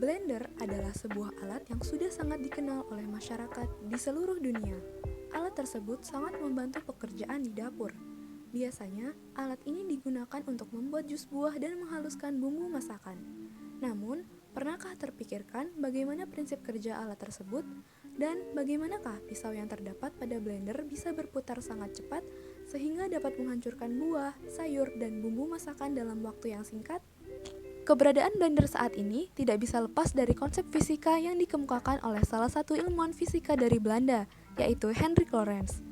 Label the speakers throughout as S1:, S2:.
S1: Blender adalah sebuah alat yang sudah sangat dikenal oleh masyarakat di seluruh dunia. Alat tersebut sangat membantu pekerjaan di dapur. Biasanya, alat ini digunakan untuk membuat jus buah dan menghaluskan bumbu masakan. Namun, pernahkah terpikirkan bagaimana prinsip kerja alat tersebut? Dan bagaimanakah pisau yang terdapat pada blender bisa berputar sangat cepat sehingga dapat menghancurkan buah, sayur, dan bumbu masakan dalam waktu yang singkat? Keberadaan blender saat ini tidak bisa lepas dari konsep fisika yang dikemukakan oleh salah satu ilmuwan fisika dari Belanda, yaitu Hendrik Lorentz.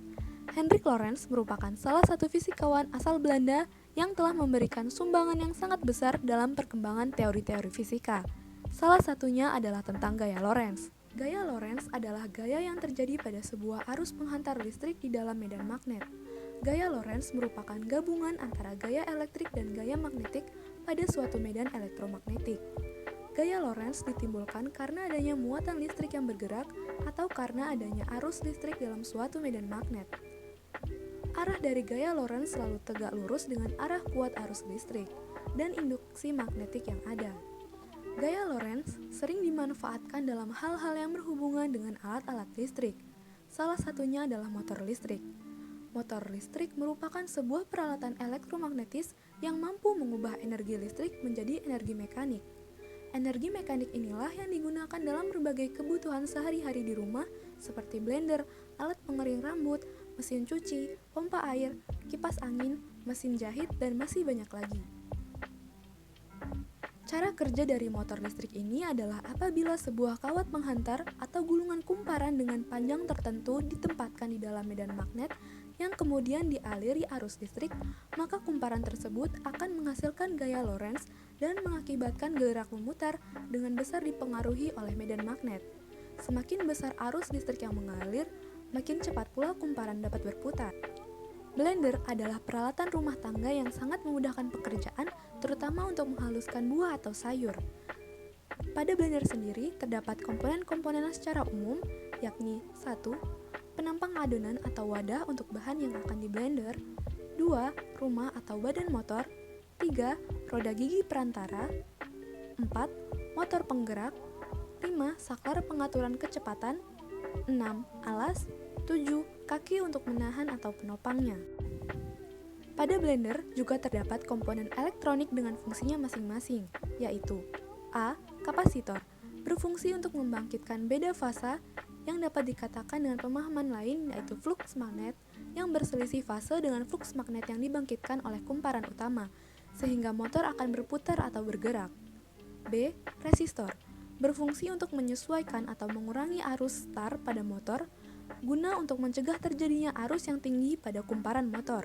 S1: Hendrik Lorentz merupakan salah satu fisikawan asal Belanda yang telah memberikan sumbangan yang sangat besar dalam perkembangan teori-teori fisika. Salah satunya adalah tentang gaya Lorentz. Gaya Lorentz adalah gaya yang terjadi pada sebuah arus penghantar listrik di dalam medan magnet. Gaya Lorentz merupakan gabungan antara gaya elektrik dan gaya magnetik pada suatu medan elektromagnetik. Gaya Lorentz ditimbulkan karena adanya muatan listrik yang bergerak atau karena adanya arus listrik dalam suatu medan magnet. Arah dari gaya Lorentz selalu tegak lurus dengan arah kuat arus listrik dan induksi magnetik yang ada. Gaya Lorentz sering dimanfaatkan dalam hal-hal yang berhubungan dengan alat-alat listrik. Salah satunya adalah motor listrik. Motor listrik merupakan sebuah peralatan elektromagnetis yang mampu mengubah energi listrik menjadi energi mekanik. Energi mekanik inilah yang digunakan dalam berbagai kebutuhan sehari-hari di rumah seperti blender, alat pengering rambut, mesin cuci, pompa air, kipas angin, mesin jahit, dan masih banyak lagi. Cara kerja dari motor listrik ini adalah apabila sebuah kawat penghantar atau gulungan kumparan dengan panjang tertentu ditempatkan di dalam medan magnet yang kemudian dialiri arus listrik, maka kumparan tersebut akan menghasilkan gaya Lorentz dan mengakibatkan gerak memutar dengan besar dipengaruhi oleh medan magnet. Semakin besar arus listrik yang mengalir, makin cepat pula kumparan dapat berputar. Blender adalah peralatan rumah tangga yang sangat memudahkan pekerjaan, terutama untuk menghaluskan buah atau sayur. Pada blender sendiri terdapat komponen-komponen secara umum, yakni 1. Penampang adonan atau wadah untuk bahan yang akan diblender, 2. Rumah atau badan motor, 3. Roda gigi perantara, 4. Motor penggerak, 5. Saklar pengaturan kecepatan, 6. Alas, 7. Kaki untuk menahan atau penopangnya. Pada blender juga terdapat komponen elektronik dengan fungsinya masing-masing, yaitu A. Kapasitor, berfungsi untuk membangkitkan beda fasa yang dapat dikatakan dengan pemahaman lain yaitu fluks magnet yang berselisih fase dengan fluks magnet yang dibangkitkan oleh kumparan utama, sehingga motor akan berputar atau bergerak. B. Resistor, berfungsi untuk menyesuaikan atau mengurangi arus star pada motor guna untuk mencegah terjadinya arus yang tinggi pada kumparan motor.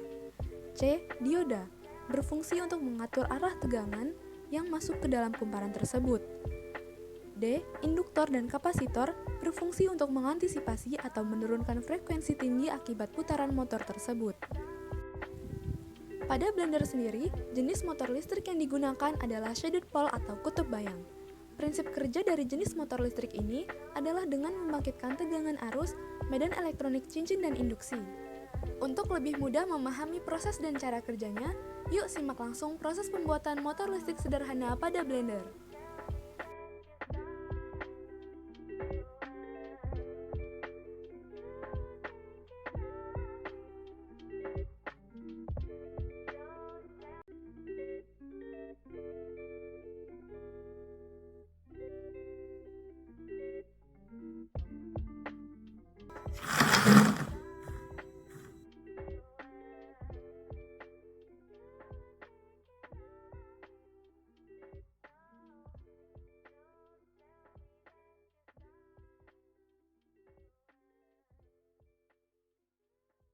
S1: C. Dioda, berfungsi untuk mengatur arah tegangan yang masuk ke dalam kumparan tersebut. D. Induktor dan kapasitor, berfungsi untuk mengantisipasi atau menurunkan frekuensi tinggi akibat putaran motor tersebut. Pada blender sendiri, jenis motor listrik yang digunakan adalah shaded pole atau kutub bayang. Prinsip kerja dari jenis motor listrik ini adalah dengan membangkitkan tegangan arus, medan elektronik cincin dan induksi. Untuk lebih mudah memahami proses dan cara kerjanya, yuk simak langsung proses pembuatan motor listrik sederhana pada blender.